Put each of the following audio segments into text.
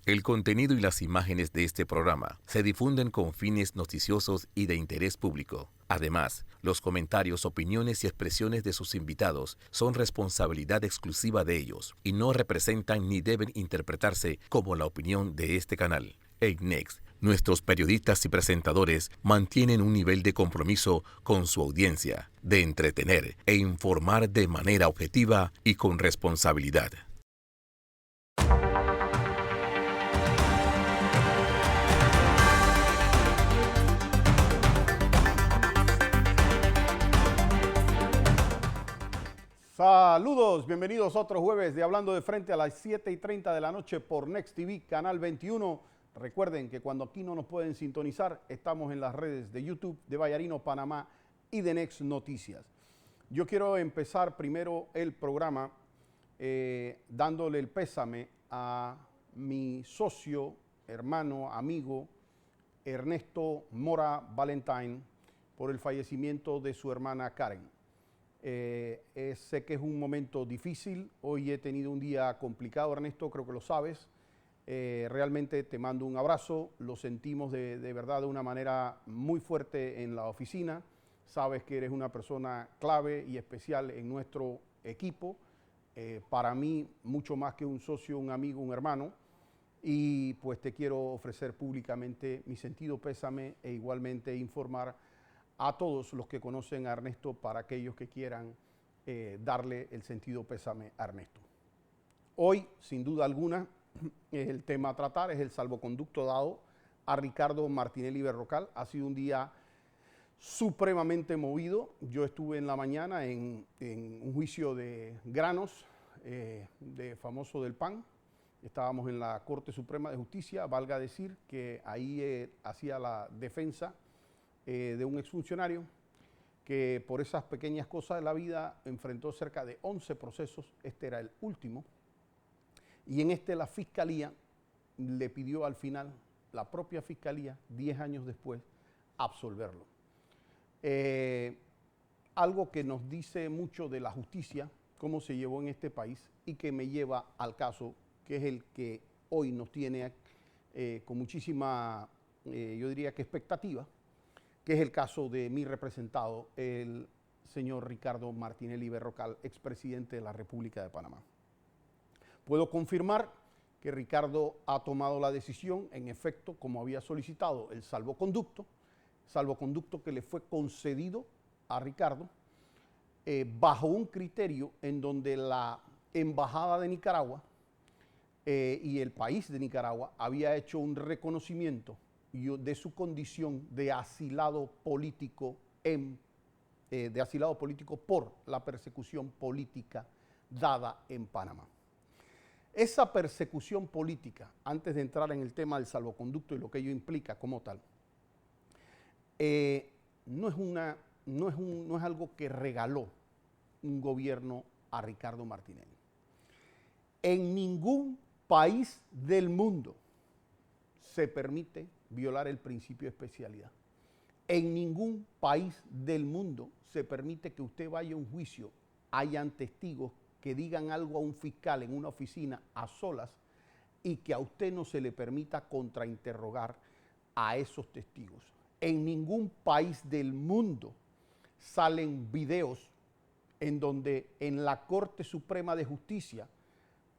El contenido y las imágenes de este programa se difunden con fines noticiosos y de interés público. Además, los comentarios, opiniones y expresiones de sus invitados son responsabilidad exclusiva de ellos y no representan ni deben interpretarse como la opinión de este canal. En Next, nuestros periodistas y presentadores mantienen un nivel de compromiso con su audiencia, de entretener e informar de manera objetiva y con responsabilidad. Saludos, bienvenidos a otro jueves de Hablando de Frente a las 7:30 de la noche por Next TV, Canal 21. Recuerden que cuando aquí no nos pueden sintonizar, estamos en las redes de YouTube de Vallarino, Panamá y de Next Noticias. Yo quiero empezar primero el programa dándole el pésame a mi socio, hermano, amigo, Ernesto Mora Valentine, por el fallecimiento de su hermana Karen. Sé que es un momento difícil. Hoy he tenido un día complicado, Ernesto, creo que lo sabes. Realmente te mando un abrazo. Lo sentimos de verdad de una manera muy fuerte en la oficina. Sabes que eres una persona clave y especial en nuestro equipo. Para mí, mucho más que un socio, un amigo, un hermano. Y pues te quiero ofrecer públicamente mi sentido pésame e igualmente informar a todos los que conocen a Ernesto para aquellos que quieran darle el sentido pésame a Ernesto. Hoy, sin duda alguna, el tema a tratar es el salvoconducto dado a Ricardo Martinelli Berrocal. Ha sido un día supremamente movido. Yo estuve en la mañana en un juicio de granos de famoso del PAN. Estábamos en la Corte Suprema de Justicia, valga decir que ahí hacía la defensa de un exfuncionario que por esas pequeñas cosas de la vida enfrentó cerca de 11 procesos. Este era el último. Y en este la Fiscalía le pidió al final, la propia Fiscalía, 10 años después, absolverlo. Algo que nos dice mucho de la justicia, cómo se llevó en este país y que me lleva al caso que es el que hoy nos tiene con muchísima, yo diría que expectativa, que es el caso de mi representado, el señor Ricardo Martinelli Berrocal, expresidente de la República de Panamá. Puedo confirmar que Ricardo ha tomado la decisión, en efecto, como había solicitado, el salvoconducto que le fue concedido a Ricardo, bajo un criterio en donde la Embajada de Nicaragua y el país de Nicaragua había hecho un reconocimiento de su condición de asilado político por la persecución política dada en Panamá. Esa persecución política, antes de entrar en el tema del salvoconducto y lo que ello implica como tal, no es algo que regaló un gobierno a Ricardo Martinelli. En ningún país del mundo se permite violar el principio de especialidad. En ningún país del mundo se permite que usted vaya a un juicio, hayan testigos que digan algo a un fiscal en una oficina a solas y que a usted no se le permita contrainterrogar a esos testigos. En ningún país del mundo salen videos en donde en la Corte Suprema de Justicia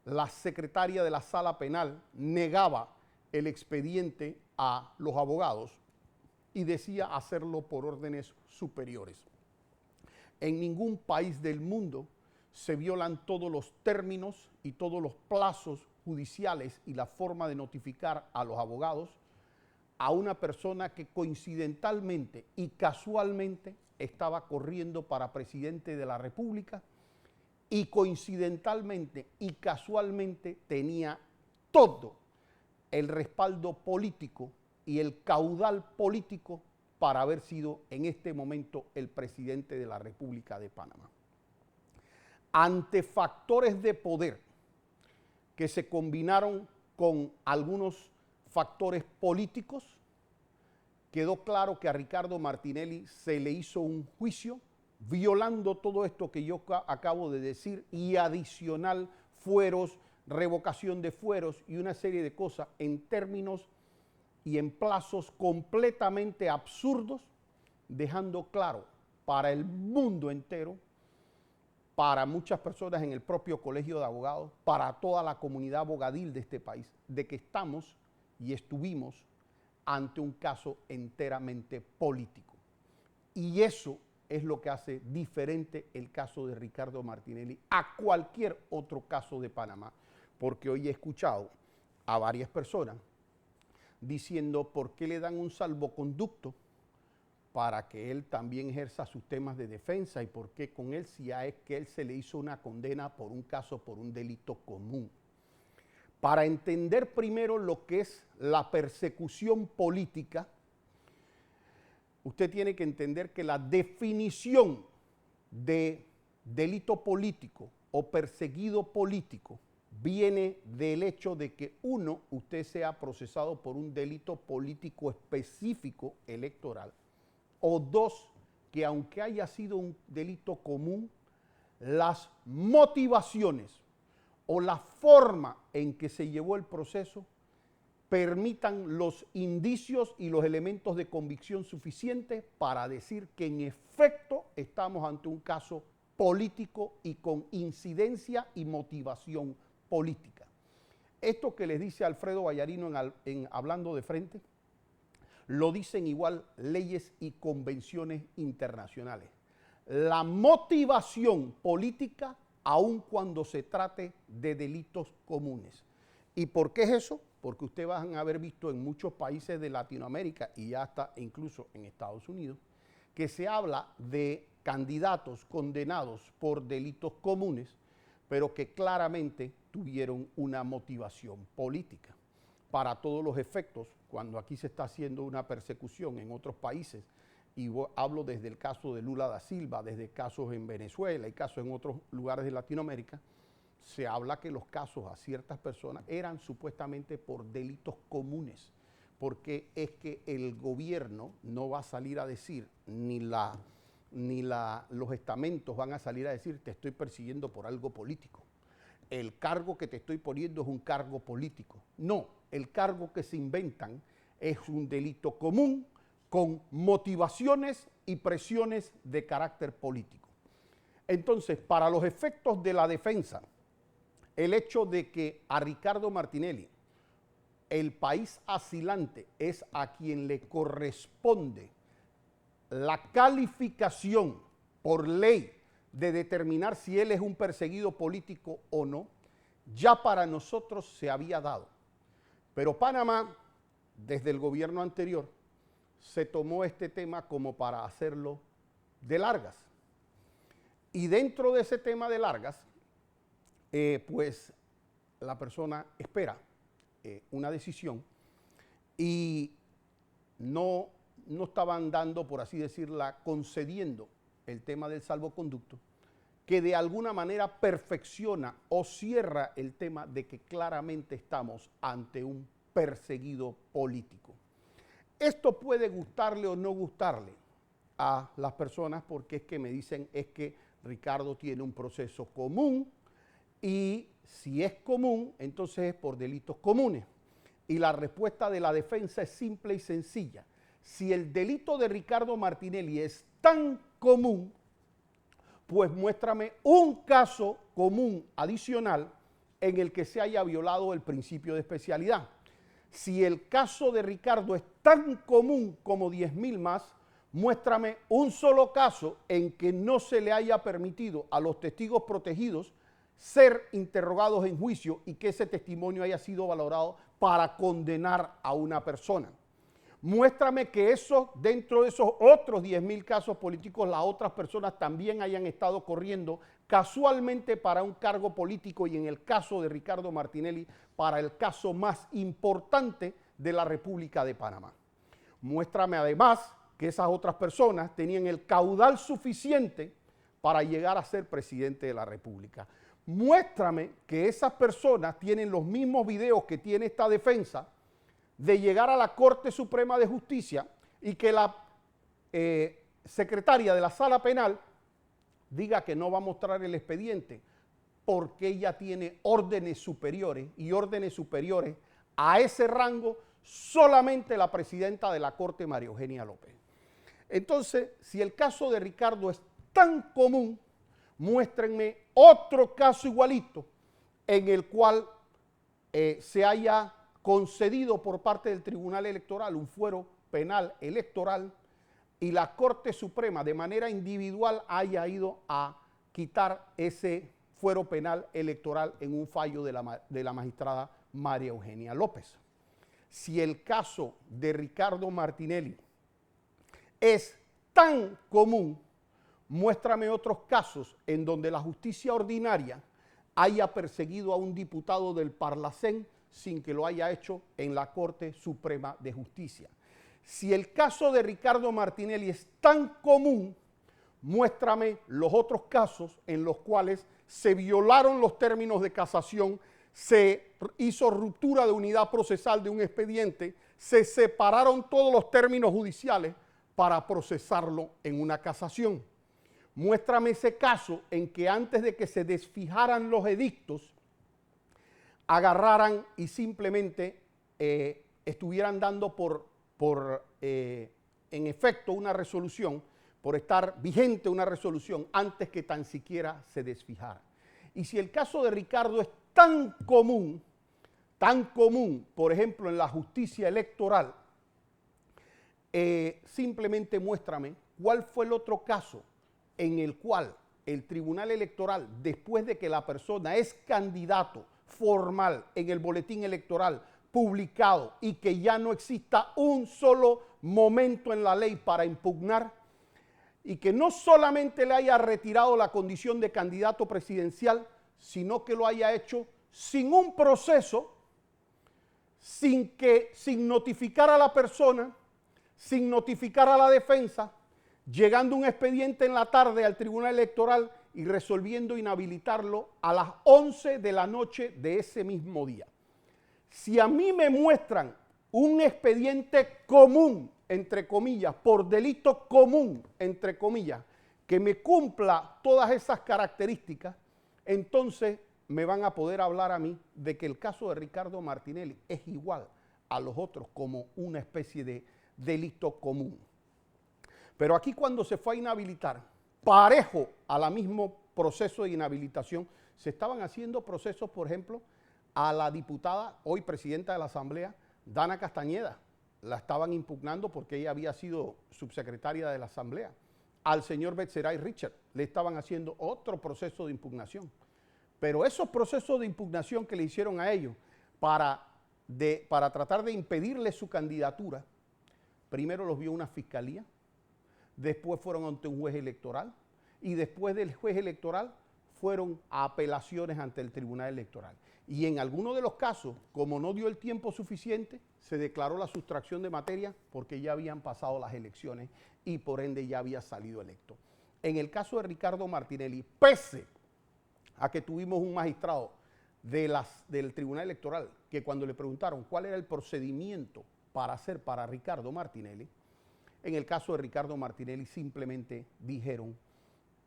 la secretaria de la Sala Penal negaba el expediente a los abogados y decía hacerlo por órdenes superiores. En ningún país del mundo se violan todos los términos y todos los plazos judiciales y la forma de notificar a los abogados a una persona que coincidentalmente y casualmente estaba corriendo para presidente de la República y coincidentalmente y casualmente tenía todo el respaldo político y el caudal político para haber sido en este momento el presidente de la República de Panamá. Ante factores de poder que se combinaron con algunos factores políticos, quedó claro que a Ricardo Martinelli se le hizo un juicio violando todo esto que yo acabo de decir y adicional fueros, revocación de fueros y una serie de cosas en términos y en plazos completamente absurdos, dejando claro para el mundo entero, para muchas personas en el propio colegio de abogados, para toda la comunidad abogadil de este país, de que estamos y estuvimos ante un caso enteramente político. Y eso es lo que hace diferente el caso de Ricardo Martinelli a cualquier otro caso de Panamá, porque hoy he escuchado a varias personas diciendo por qué le dan un salvoconducto para que él también ejerza sus temas de defensa y por qué con él si es que él se le hizo una condena por un caso, por un delito común. Para entender primero lo que es la persecución política, usted tiene que entender que la definición de delito político o perseguido político viene del hecho de que usted sea procesado por un delito político específico electoral, o dos, que aunque haya sido un delito común, las motivaciones o la forma en que se llevó el proceso permitan los indicios y los elementos de convicción suficientes para decir que en efecto estamos ante un caso político y con incidencia y motivación política. Esto que les dice Alfredo Vallarino en Hablando de Frente, lo dicen igual leyes y convenciones internacionales. La motivación política, aun cuando se trate de delitos comunes. ¿Y por qué es eso? Porque ustedes van a haber visto en muchos países de Latinoamérica y ya hasta incluso en Estados Unidos, que se habla de candidatos condenados por delitos comunes, pero que claramente tuvieron una motivación política. Para todos los efectos, cuando aquí se está haciendo una persecución en otros países, y hablo desde el caso de Lula da Silva, desde casos en Venezuela y casos en otros lugares de Latinoamérica, se habla que los casos a ciertas personas eran supuestamente por delitos comunes, porque es que el gobierno no va a salir a decir, ni los estamentos van a salir a decir, te estoy persiguiendo por algo político. El cargo que te estoy poniendo es un cargo político. No, el cargo que se inventan es un delito común con motivaciones y presiones de carácter político. Entonces, para los efectos de la defensa, el hecho de que a Ricardo Martinelli, el país asilante, es a quien le corresponde la calificación por ley de determinar si él es un perseguido político o no, ya para nosotros se había dado. Pero Panamá, desde el gobierno anterior, se tomó este tema como para hacerlo de largas. Y dentro de ese tema de largas, pues la persona espera una decisión y no estaban dando, por así decirla, concediendo el tema del salvoconducto, que de alguna manera perfecciona o cierra el tema de que claramente estamos ante un perseguido político. Esto puede gustarle o no gustarle a las personas porque es que me dicen es que Ricardo tiene un proceso común y si es común, entonces es por delitos comunes. Y la respuesta de la defensa es simple y sencilla. Si el delito de Ricardo Martinelli es tan común, pues muéstrame un caso común adicional en el que se haya violado el principio de especialidad. Si el caso de Ricardo es tan común como 10.000 más, muéstrame un solo caso en que no se le haya permitido a los testigos protegidos ser interrogados en juicio y que ese testimonio haya sido valorado para condenar a una persona. Muéstrame que eso, dentro de esos otros 10.000 casos políticos, las otras personas también hayan estado corriendo casualmente para un cargo político y en el caso de Ricardo Martinelli, para el caso más importante de la República de Panamá. Muéstrame además que esas otras personas tenían el caudal suficiente para llegar a ser presidente de la República. Muéstrame que esas personas tienen los mismos videos que tiene esta defensa de llegar a la Corte Suprema de Justicia y que la secretaria de la Sala Penal diga que no va a mostrar el expediente porque ella tiene órdenes superiores y órdenes superiores a ese rango solamente la presidenta de la Corte, María Eugenia López. Entonces, si el caso de Ricardo es tan común, muéstrenme otro caso igualito en el cual se haya concedido por parte del Tribunal Electoral un fuero penal electoral y la Corte Suprema de manera individual haya ido a quitar ese fuero penal electoral en un fallo de la magistrada María Eugenia López. Si el caso de Ricardo Martinelli es tan común, muéstrame otros casos en donde la justicia ordinaria haya perseguido a un diputado del Parlacén sin que lo haya hecho en la Corte Suprema de Justicia. Si el caso de Ricardo Martinelli es tan común, muéstrame los otros casos en los cuales se violaron los términos de casación, se hizo ruptura de unidad procesal de un expediente, se separaron todos los términos judiciales para procesarlo en una casación. Muéstrame ese caso en que antes de que se desfijaran los edictos, agarraran y simplemente estuvieran dando en efecto una resolución, por estar vigente una resolución antes que tan siquiera se desfijara. Y si el caso de Ricardo es tan común, por ejemplo, en la justicia electoral, simplemente muéstrame cuál fue el otro caso en el cual el Tribunal Electoral, después de que la persona es candidato formal en el boletín electoral publicado y que ya no exista un solo momento en la ley para impugnar, y que no solamente le haya retirado la condición de candidato presidencial, sino que lo haya hecho sin un proceso, sin notificar a la persona, sin notificar a la defensa, llegando un expediente en la tarde al Tribunal Electoral y resolviendo inhabilitarlo a las 11 de la noche de ese mismo día. Si a mí me muestran un expediente común, entre comillas, por delito común, entre comillas, que me cumpla todas esas características, entonces me van a poder hablar a mí de que el caso de Ricardo Martinelli es igual a los otros como una especie de delito común. Pero aquí cuando se fue a inhabilitar, parejo a la mismo proceso de inhabilitación, se estaban haciendo procesos, por ejemplo, a la diputada, hoy presidenta de la Asamblea, Dana Castañeda. La estaban impugnando porque ella había sido subsecretaria de la Asamblea. Al señor Betzeray Richard le estaban haciendo otro proceso de impugnación. Pero esos procesos de impugnación que le hicieron a ellos para tratar de impedirle su candidatura, primero los vio una fiscalía, después fueron ante un juez electoral y después del juez electoral fueron a apelaciones ante el Tribunal Electoral. Y en algunos de los casos, como no dio el tiempo suficiente, se declaró la sustracción de materia porque ya habían pasado las elecciones y por ende ya había salido electo. En el caso de Ricardo Martinelli, pese a que tuvimos un magistrado del Tribunal Electoral que cuando le preguntaron cuál era el procedimiento para hacer para Ricardo Martinelli, en el caso de Ricardo Martinelli simplemente dijeron,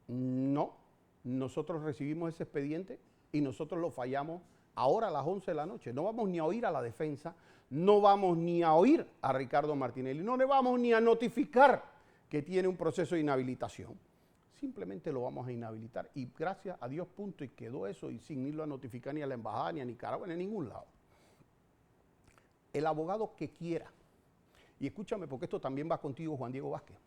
no, nosotros recibimos ese expediente y nosotros lo fallamos ahora a las 11 de la noche. No vamos ni a oír a la defensa, no vamos ni a oír a Ricardo Martinelli, no le vamos ni a notificar que tiene un proceso de inhabilitación. Simplemente lo vamos a inhabilitar y gracias a Dios, punto, y quedó eso y sin irlo a notificar ni a la embajada, ni a Nicaragua, ni a ningún lado. El abogado que quiera, y escúchame porque esto también va contigo, Juan Diego Vázquez,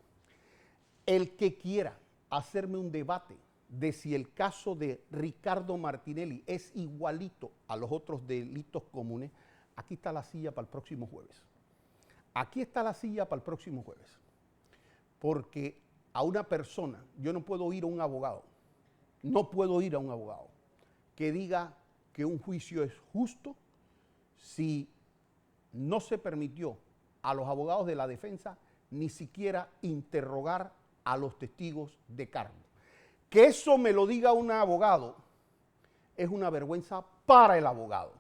el que quiera hacerme un debate de si el caso de Ricardo Martinelli es igualito a los otros delitos comunes, aquí está la silla para el próximo jueves. Aquí está la silla para el próximo jueves. Porque a una persona, yo no puedo ir a un abogado, no puedo ir a un abogado que diga que un juicio es justo si no se permitió a los abogados de la defensa ni siquiera interrogar a los testigos de cargo. Que eso me lo diga un abogado es una vergüenza para el abogado.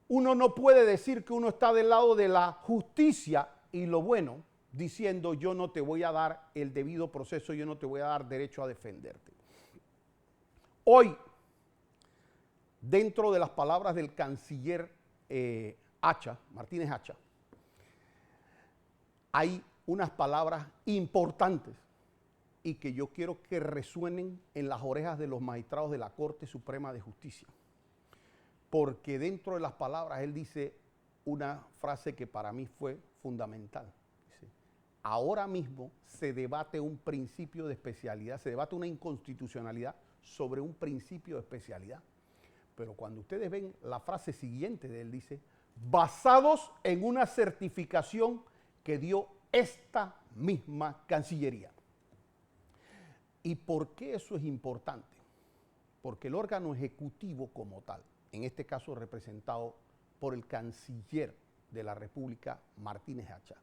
Uno no puede decir que uno está del lado de la justicia y lo bueno, diciendo yo no te voy a dar el debido proceso, yo no te voy a dar derecho a defenderte. Hoy dentro de las palabras del canciller Martínez Hacha, hay unas palabras importantes y que yo quiero que resuenen en las orejas de los magistrados de la Corte Suprema de Justicia. Porque dentro de las palabras él dice una frase que para mí fue fundamental. Dice, ahora mismo se debate un principio de especialidad, se debate una inconstitucionalidad sobre un principio de especialidad. Pero cuando ustedes ven la frase siguiente de él, dice, basados en una certificación que dio esta misma Cancillería. ¿Y por qué eso es importante? Porque el órgano ejecutivo como tal, en este caso representado por el canciller de la República, Martínez Hacha,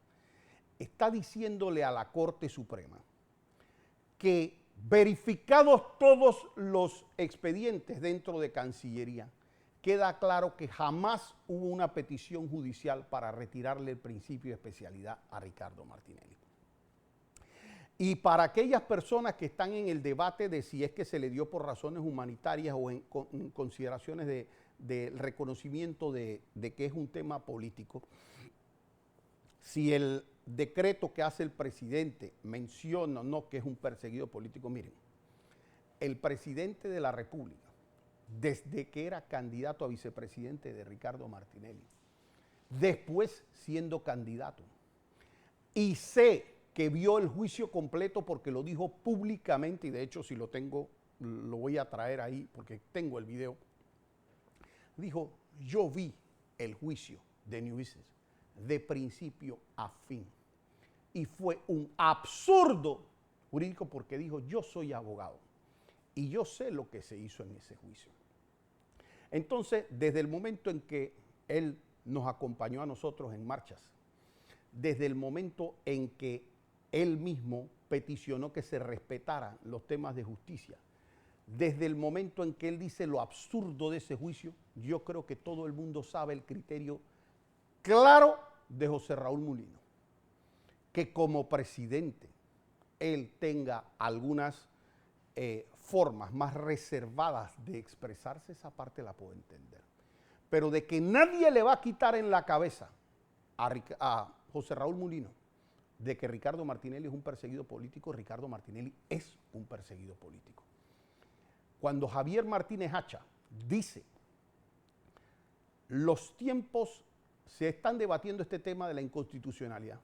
está diciéndole a la Corte Suprema que verificados todos los expedientes dentro de Cancillería, queda claro que jamás hubo una petición judicial para retirarle el principio de especialidad a Ricardo Martinelli. Y para aquellas personas que están en el debate de si es que se le dio por razones humanitarias o en consideraciones de reconocimiento de que es un tema político, si el decreto que hace el presidente menciona o no que es un perseguido político, miren, el presidente de la República, desde que era candidato a vicepresidente de Ricardo Martinelli, después siendo candidato, y sé que vio el juicio completo porque lo dijo públicamente, y de hecho si lo tengo, lo voy a traer ahí porque tengo el video, dijo, yo vi el juicio de New Business de principio a fin, y fue un absurdo jurídico porque dijo, yo soy abogado, y yo sé lo que se hizo en ese juicio. Entonces, desde el momento en que él nos acompañó a nosotros en marchas, desde el momento en que él mismo peticionó que se respetaran los temas de justicia, desde el momento en que él dice lo absurdo de ese juicio, yo creo que todo el mundo sabe el criterio claro de José Raúl Mulino, que como presidente él tenga algunas formas más reservadas de expresarse, esa parte la puedo entender. Pero de que nadie le va a quitar en la cabeza a José Raúl Mulino de que Ricardo Martinelli es un perseguido político, Ricardo Martinelli es un perseguido político. Cuando Javier Martínez Hacha dice, los tiempos se están debatiendo este tema de la inconstitucionalidad,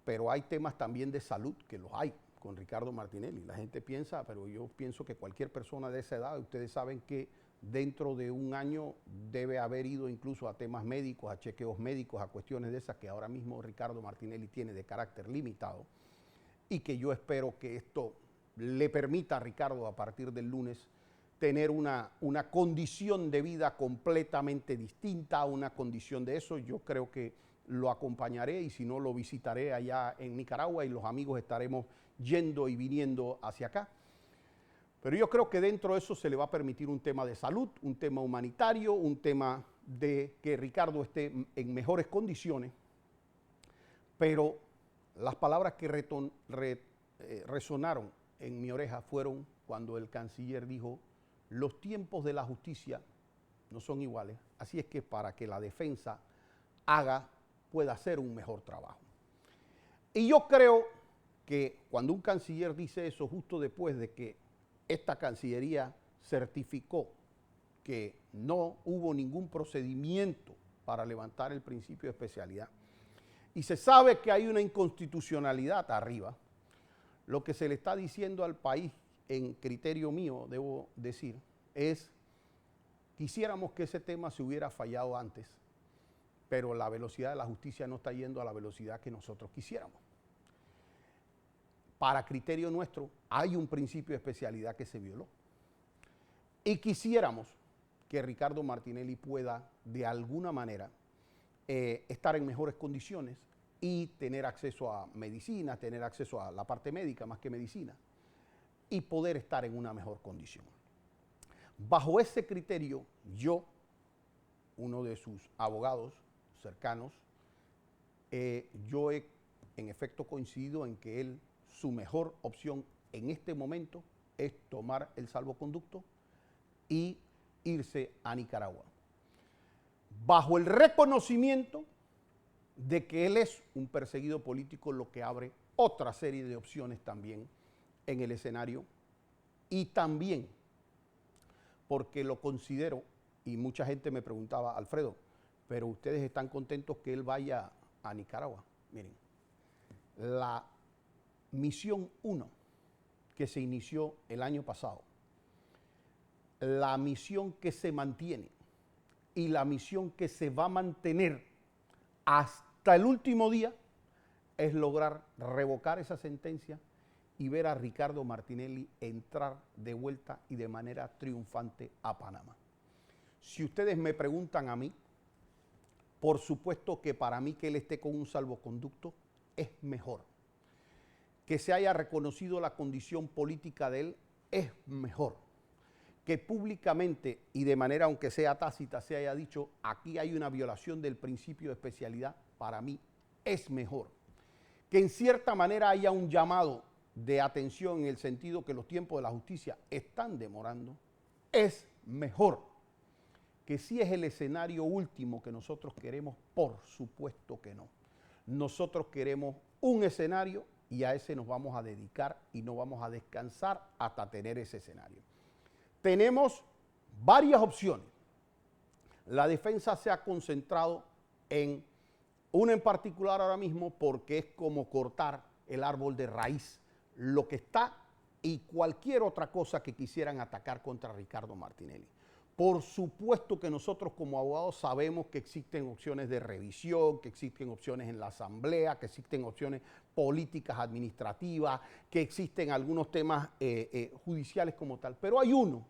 pero hay temas también de salud que los hay con Ricardo Martinelli. La gente piensa, pero yo pienso que cualquier persona de esa edad, ustedes saben que dentro de un año debe haber ido incluso a temas médicos, a chequeos médicos, a cuestiones de esas que ahora mismo Ricardo Martinelli tiene de carácter limitado, y que yo espero que esto le permita a Ricardo a partir del lunes tener una condición de vida completamente distinta, una condición de eso. Yo creo que lo acompañaré y si no lo visitaré allá en Nicaragua y los amigos estaremos yendo y viniendo hacia acá. Pero yo creo que dentro de eso se le va a permitir un tema de salud, un tema humanitario, un tema de que Ricardo esté en mejores condiciones, pero las palabras que resonaron en mi oreja fueron cuando el canciller dijo, los tiempos de la justicia no son iguales, así es que para que la defensa pueda hacer un mejor trabajo. Y yo creo que cuando un canciller dice eso justo después de que esta Cancillería certificó que no hubo ningún procedimiento para levantar el principio de especialidad y se sabe que hay una inconstitucionalidad arriba, lo que se le está diciendo al país, en criterio mío, debo decir, es quisiéramos que ese tema se hubiera fallado antes, pero la velocidad de la justicia no está yendo a la velocidad que nosotros quisiéramos. Para criterio nuestro, hay un principio de especialidad que se violó. Y quisiéramos que Ricardo Martinelli pueda, de alguna manera, estar en mejores condiciones y tener acceso a medicina, tener acceso a la parte médica más que medicina, y poder estar en una mejor condición. Bajo ese criterio, yo, uno de sus abogados cercanos, yo he en efecto coincidido en que su mejor opción en este momento es tomar el salvoconducto y irse a Nicaragua, bajo el reconocimiento de que él es un perseguido político, lo que abre otra serie de opciones también en el escenario, y también porque lo considero, y mucha gente me preguntaba, Alfredo, pero ustedes están contentos que él vaya a Nicaragua. Miren, la misión 1 que se inició el año pasado, la misión que se mantiene y la misión que se va a mantener hasta el último día es lograr revocar esa sentencia y ver a Ricardo Martinelli entrar de vuelta y de manera triunfante a Panamá. Si ustedes me preguntan a mí, por supuesto que para mí que él esté con un salvoconducto es mejor. Que se haya reconocido la condición política de él es mejor. Que públicamente y de manera aunque sea tácita se haya dicho aquí hay una violación del principio de especialidad, para mí es mejor. Que en cierta manera haya un llamado de atención en el sentido que los tiempos de la justicia están demorando, es mejor. Que si es el escenario último que nosotros queremos, por supuesto que no. Nosotros queremos un escenario y a ese nos vamos a dedicar y no vamos a descansar hasta tener ese escenario. Tenemos varias opciones. La defensa se ha concentrado en una en particular ahora mismo porque es como cortar el árbol de raíz, lo que está y cualquier otra cosa que quisieran atacar contra Ricardo Martinelli. Por supuesto que nosotros como abogados sabemos que existen opciones de revisión, que existen opciones en la asamblea, que existen opciones políticas administrativas, que existen algunos temas judiciales como tal, pero hay uno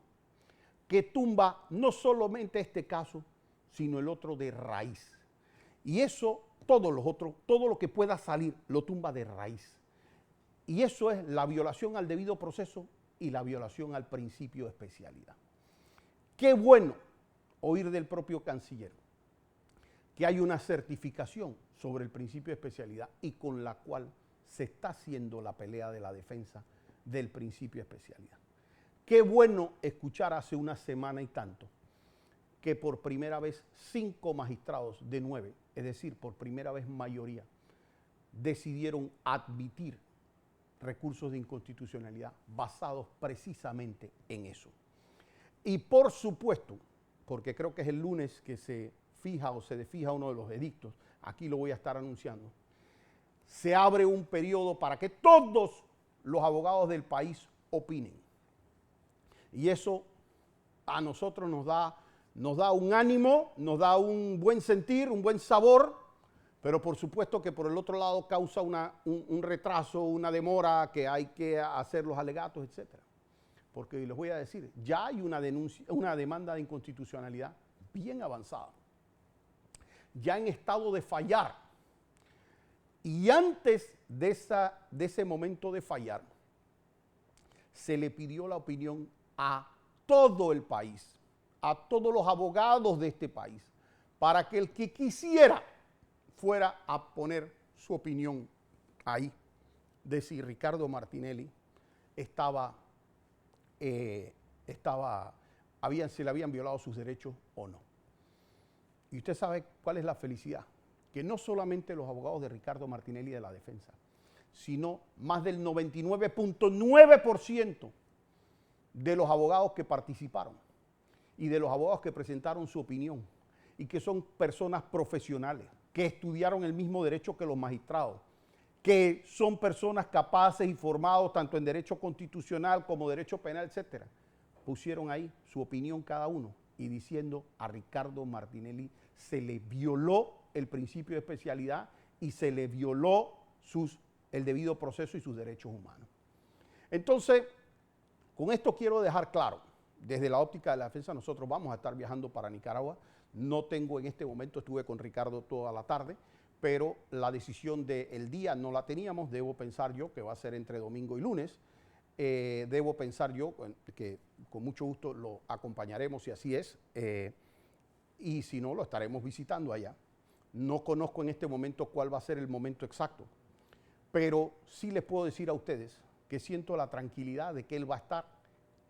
que tumba no solamente este caso, sino el otro de raíz. Y eso, todos los otros, todo lo que pueda salir, lo tumba de raíz. Y eso es la violación al debido proceso y la violación al principio de especialidad. Qué bueno oír del propio canciller que hay una certificación sobre el principio de especialidad y con la cual se está haciendo la pelea de la defensa del principio de especialidad. Qué bueno escuchar hace una semana y tanto que por primera vez 5 magistrados de 9, es decir, por primera vez mayoría, decidieron admitir recursos de inconstitucionalidad basados precisamente en eso. Y por supuesto, porque creo que es el lunes que se fija o se desfija uno de los edictos, aquí lo voy a estar anunciando, se abre un periodo para que todos los abogados del país opinen. Y eso a nosotros nos da un ánimo, nos da un buen sentir, un buen sabor, pero por supuesto que por el otro lado causa un retraso, una demora, que hay que hacer los alegatos, etcétera. Porque les voy a decir, ya hay una demanda de inconstitucionalidad bien avanzada, ya en estado de fallar. Y antes de ese momento de fallar, se le pidió la opinión a todo el país, a todos los abogados de este país, para que el que quisiera fuera a poner su opinión ahí, de si Ricardo Martinelli se le habían violado sus derechos o no. Y usted sabe cuál es la felicidad, que no solamente los abogados de Ricardo Martinelli de la defensa, sino más del 99.9% de los abogados que participaron y de los abogados que presentaron su opinión y que son personas profesionales, que estudiaron el mismo derecho que los magistrados, que son personas capaces y formados tanto en derecho constitucional como derecho penal, etcétera, pusieron ahí su opinión cada uno y diciendo a Ricardo Martinelli se le violó el principio de especialidad y se le violó el debido proceso y sus derechos humanos. Entonces, con esto quiero dejar claro, desde la óptica de la defensa, nosotros vamos a estar viajando para Nicaragua. No tengo en este momento, estuve con Ricardo toda la tarde, pero la decisión del día no la teníamos. Debo pensar yo que va a ser entre domingo y lunes. Debo pensar yo que con mucho gusto lo acompañaremos si así es, y si no, lo estaremos visitando allá. No conozco en este momento cuál va a ser el momento exacto, pero sí les puedo decir a ustedes que siento la tranquilidad de que él va a estar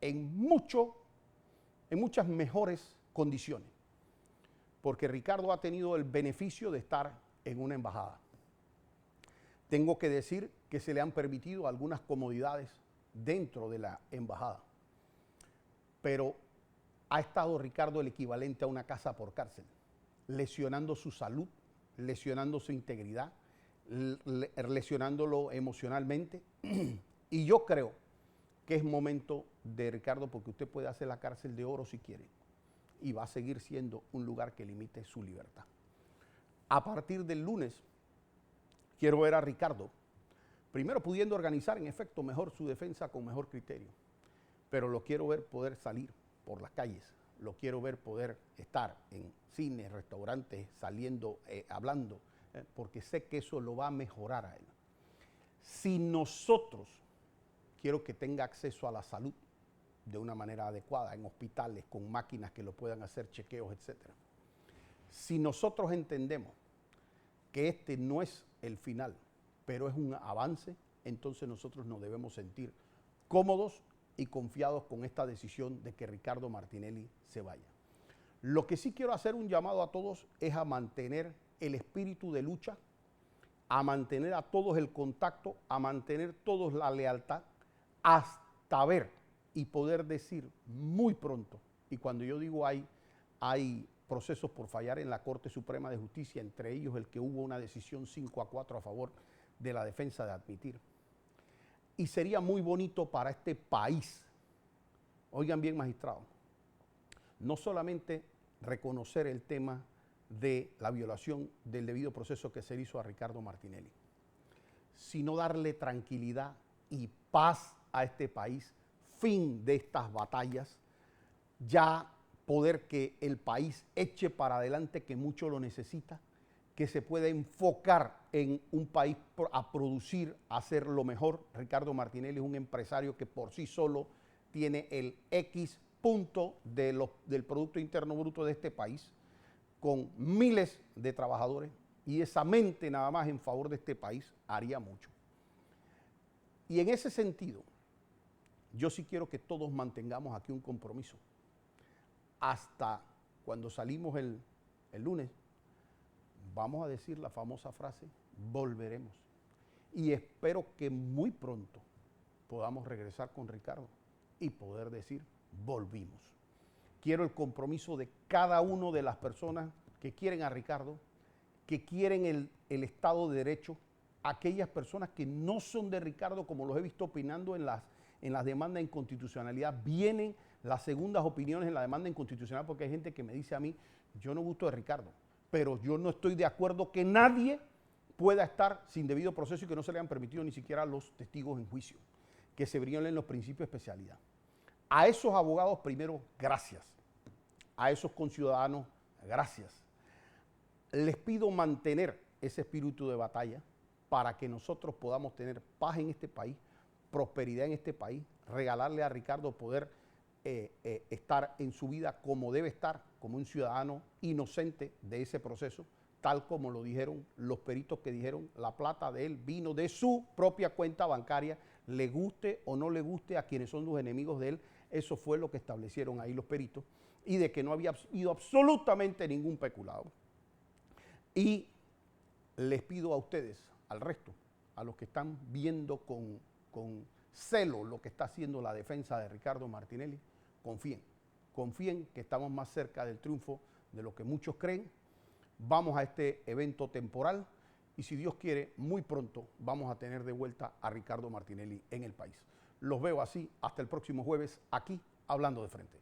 en mucho en muchas mejores condiciones, porque Ricardo ha tenido el beneficio de estar en una embajada. Tengo que decir que se le han permitido algunas comodidades dentro de la embajada, pero ha estado Ricardo el equivalente a una casa por cárcel, lesionando su salud, lesionando su integridad, lesionándolo emocionalmente. Y yo creo que es momento de Ricardo, porque usted puede hacer la cárcel de oro si quiere, y va a seguir siendo un lugar que limite su libertad. A partir del lunes, quiero ver a Ricardo, primero pudiendo organizar en efecto mejor su defensa con mejor criterio, pero lo quiero ver poder salir por las calles, lo quiero ver poder estar en cines, restaurantes, saliendo, hablando, porque sé que eso lo va a mejorar a él. Si nosotros, quiero que tenga acceso a la salud de una manera adecuada, en hospitales, con máquinas que lo puedan hacer, chequeos, etc. Si nosotros entendemos que este no es el final, pero es un avance, entonces nosotros nos debemos sentir cómodos y confiados con esta decisión de que Ricardo Martinelli se vaya. Lo que sí quiero hacer un llamado a todos es a mantener el espíritu de lucha, a mantener a todos el contacto, a mantener todos la lealtad, hasta ver y poder decir muy pronto, y cuando yo digo hay procesos por fallar en la Corte Suprema de Justicia, entre ellos el que hubo una decisión 5-4 a favor de la defensa de admitir. Y sería muy bonito para este país, oigan bien magistrados, no solamente reconocer el tema de la violación del debido proceso que se le hizo a Ricardo Martinelli, sino darle tranquilidad y paz a este país, fin de estas batallas, ya poder que el país eche para adelante, que mucho lo necesita, que se pueda enfocar en un país a producir, a hacer lo mejor. Ricardo Martinelli es un empresario que por sí solo tiene el X punto del Producto Interno Bruto de este país, con miles de trabajadores, y esa mente nada más en favor de este país haría mucho. Y en ese sentido, yo sí quiero que todos mantengamos aquí un compromiso. Hasta cuando salimos el lunes, vamos a decir la famosa frase, volveremos. Y espero que muy pronto podamos regresar con Ricardo y poder decir, volvimos. Quiero el compromiso de cada una de las personas que quieren a Ricardo, que quieren el Estado de Derecho, aquellas personas que no son de Ricardo, como los he visto opinando en las demandas de inconstitucionalidad. Vienen las segundas opiniones en la demanda inconstitucional, porque hay gente que me dice a mí, yo no gusto de Ricardo, pero yo no estoy de acuerdo que nadie pueda estar sin debido proceso y que no se le han permitido ni siquiera a los testigos en juicio, que se violen los principios de especialidad. A esos abogados, primero, gracias. A esos conciudadanos, gracias. Les pido mantener ese espíritu de batalla para que nosotros podamos tener paz en este país, prosperidad en este país, regalarle a Ricardo poder estar en su vida como debe estar, como un ciudadano inocente de ese proceso, tal como lo dijeron los peritos que dijeron, la plata de él vino de su propia cuenta bancaria, le guste o no le guste a quienes son los enemigos de él, eso fue lo que establecieron ahí los peritos, y de que no había ido absolutamente ningún peculado. Y les pido a ustedes, al resto, a los que están viendo con celo lo que está haciendo la defensa de Ricardo Martinelli, confíen que estamos más cerca del triunfo de lo que muchos creen. Vamos a este evento temporal y si Dios quiere, muy pronto vamos a tener de vuelta a Ricardo Martinelli en el país. Los veo así hasta el próximo jueves aquí, Hablando de Frente.